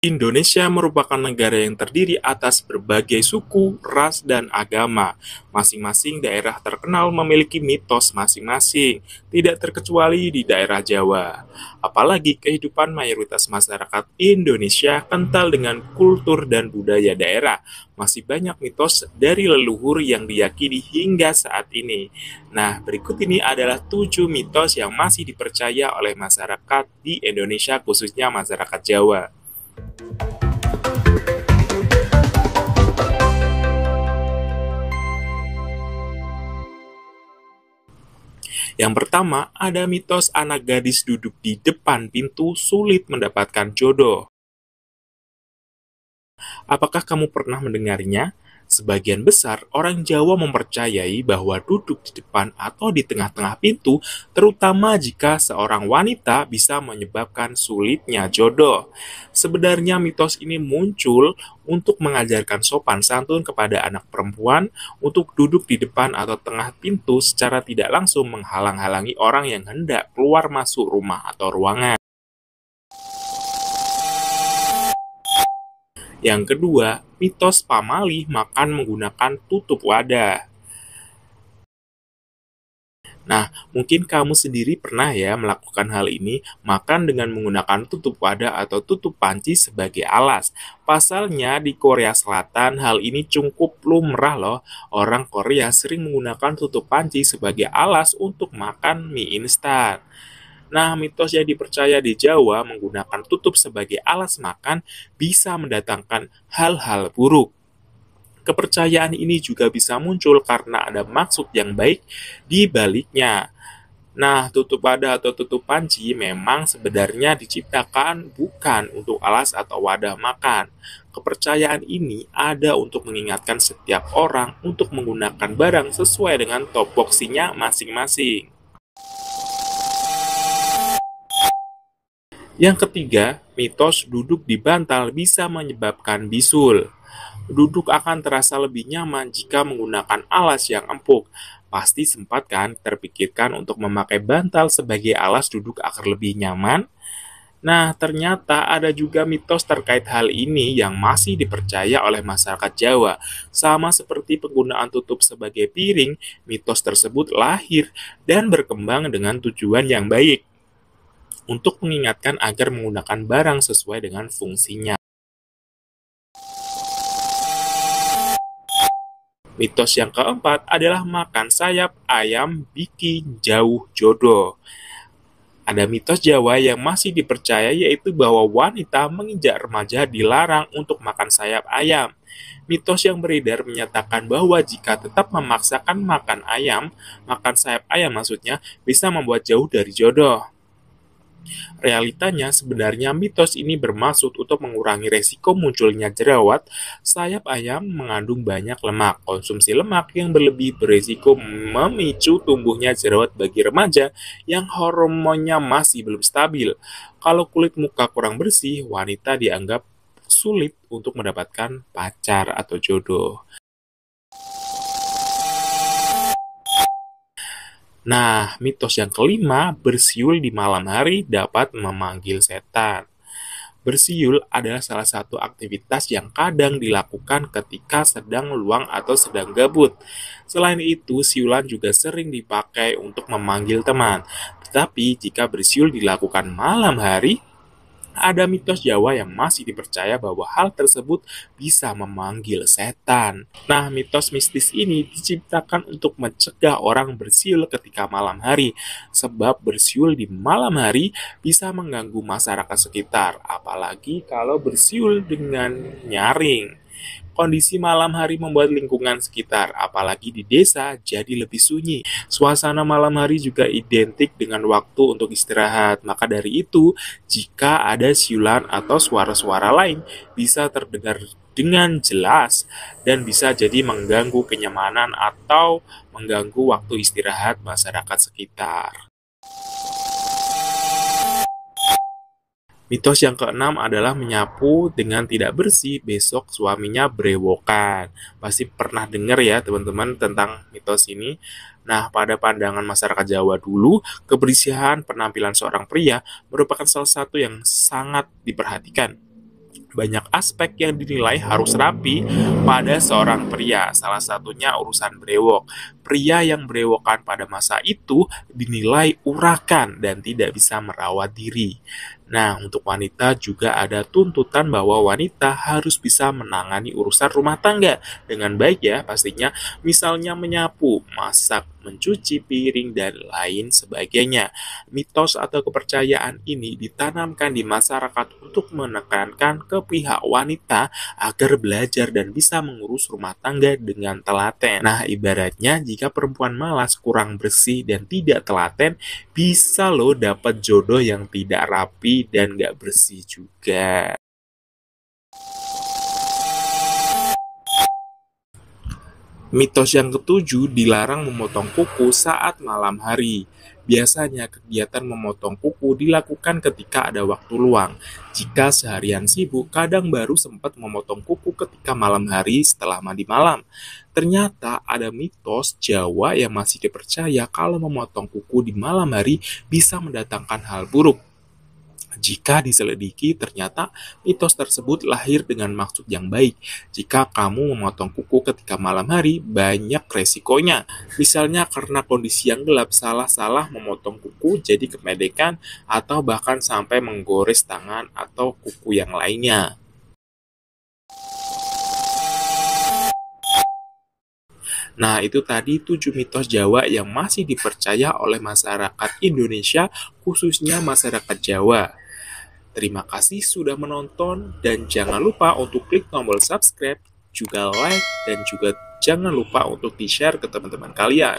Indonesia merupakan negara yang terdiri atas berbagai suku, ras, dan agama. Masing-masing daerah terkenal memiliki mitos masing-masing, tidak terkecuali di daerah Jawa. Apalagi kehidupan mayoritas masyarakat Indonesia kental dengan kultur dan budaya daerah. Masih banyak mitos dari leluhur yang diyakini hingga saat ini. Nah, berikut ini adalah 7 mitos yang masih dipercaya oleh masyarakat di Indonesia, khususnya masyarakat Jawa. Yang pertama, ada mitos anak gadis duduk di depan pintu sulit mendapatkan jodoh. Apakah kamu pernah mendengarnya? Sebagian besar orang Jawa mempercayai bahwa duduk di depan atau di tengah-tengah pintu, terutama jika seorang wanita bisa menyebabkan sulitnya jodoh. Sebenarnya mitos ini muncul untuk mengajarkan sopan santun kepada anak perempuan untuk duduk di depan atau tengah pintu secara tidak langsung menghalang-halangi orang yang hendak keluar masuk rumah atau ruangan. Yang kedua, mitos pamali makan menggunakan tutup wadah. Nah, mungkin kamu sendiri pernah ya melakukan hal ini, makan dengan menggunakan tutup wadah atau tutup panci sebagai alas. Pasalnya di Korea Selatan hal ini cukup lumrah loh. Orang Korea sering menggunakan tutup panci sebagai alas untuk makan mie instan. Nah, mitos yang dipercaya di Jawa menggunakan tutup sebagai alas makan bisa mendatangkan hal-hal buruk. Kepercayaan ini juga bisa muncul karena ada maksud yang baik di baliknya. Nah, tutup wadah atau tutup panci memang sebenarnya diciptakan bukan untuk alas atau wadah makan. Kepercayaan ini ada untuk mengingatkan setiap orang untuk menggunakan barang sesuai dengan topoksinya masing-masing. Yang ketiga, mitos duduk di bantal bisa menyebabkan bisul. Duduk akan terasa lebih nyaman jika menggunakan alas yang empuk. Pasti sempat kan terpikirkan untuk memakai bantal sebagai alas duduk agar lebih nyaman? Nah, ternyata ada juga mitos terkait hal ini yang masih dipercaya oleh masyarakat Jawa. Sama seperti penggunaan tutup sebagai piring, mitos tersebut lahir dan berkembang dengan tujuan yang baik untuk mengingatkan agar menggunakan barang sesuai dengan fungsinya. Mitos yang keempat adalah makan sayap ayam bikin jauh jodoh. Ada mitos Jawa yang masih dipercaya yaitu bahwa wanita menginjak remaja dilarang untuk makan sayap ayam. Mitos yang beredar menyatakan bahwa jika tetap memaksakan makan sayap ayam maksudnya, bisa membuat jauh dari jodoh. Realitanya, sebenarnya mitos ini bermaksud untuk mengurangi resiko munculnya jerawat. Sayap ayam mengandung banyak lemak. Konsumsi lemak yang berlebih berisiko memicu tumbuhnya jerawat bagi remaja yang hormonnya masih belum stabil. Kalau kulit muka kurang bersih, wanita dianggap sulit untuk mendapatkan pacar atau jodoh. Nah, mitos yang kelima, bersiul di malam hari dapat memanggil setan. Bersiul adalah salah satu aktivitas yang kadang dilakukan ketika sedang luang atau sedang gabut. Selain itu, siulan juga sering dipakai untuk memanggil teman. Tetapi, jika bersiul dilakukan malam hari, ada mitos Jawa yang masih dipercaya bahwa hal tersebut bisa memanggil setan. Nah, mitos mistis ini diciptakan untuk mencegah orang bersiul ketika malam hari, sebab bersiul di malam hari bisa mengganggu masyarakat sekitar, apalagi kalau bersiul dengan nyaring. Kondisi malam hari membuat lingkungan sekitar, apalagi di desa, jadi lebih sunyi. Suasana malam hari juga identik dengan waktu untuk istirahat. Maka dari itu, jika ada siulan atau suara-suara lain, bisa terdengar dengan jelas dan bisa jadi mengganggu kenyamanan atau mengganggu waktu istirahat masyarakat sekitar. Mitos yang keenam adalah menyapu dengan tidak bersih, besok suaminya berewokan. Pasti pernah dengar ya teman-teman tentang mitos ini. Nah, pada pandangan masyarakat Jawa dulu, kebersihan penampilan seorang pria merupakan salah satu yang sangat diperhatikan. Banyak aspek yang dinilai harus rapi pada seorang pria, salah satunya urusan brewok. Pria yang berewokan pada masa itu dinilai urakan dan tidak bisa merawat diri. Nah, untuk wanita juga ada tuntutan bahwa wanita harus bisa menangani urusan rumah tangga dengan baik ya pastinya, misalnya menyapu, masak, mencuci piring, dan lain sebagainya. Mitos atau kepercayaan ini ditanamkan di masyarakat untuk menekankan ke pihak wanita agar belajar dan bisa mengurus rumah tangga dengan telaten. Nah, ibaratnya jika perempuan malas, kurang bersih, dan tidak telaten, bisa loh dapat jodoh yang tidak rapi dan gak bersih juga. Mitos yang ketujuh, dilarang memotong kuku saat malam hari. Biasanya kegiatan memotong kuku dilakukan ketika ada waktu luang. Jika seharian sibuk, kadang baru sempat memotong kuku ketika malam hari setelah mandi malam. Ternyata ada mitos Jawa yang masih dipercaya kalau memotong kuku di malam hari bisa mendatangkan hal buruk. Jika diselidiki, ternyata mitos tersebut lahir dengan maksud yang baik. Jika kamu memotong kuku ketika malam hari, banyak resikonya. Misalnya karena kondisi yang gelap, salah-salah memotong kuku jadi kepedekan atau bahkan sampai menggores tangan atau kuku yang lainnya. Nah, itu tadi 7 mitos Jawa yang masih dipercaya oleh masyarakat Indonesia, khususnya masyarakat Jawa. Terima kasih sudah menonton dan jangan lupa untuk klik tombol subscribe, juga like, dan juga jangan lupa untuk di-share ke teman-teman kalian.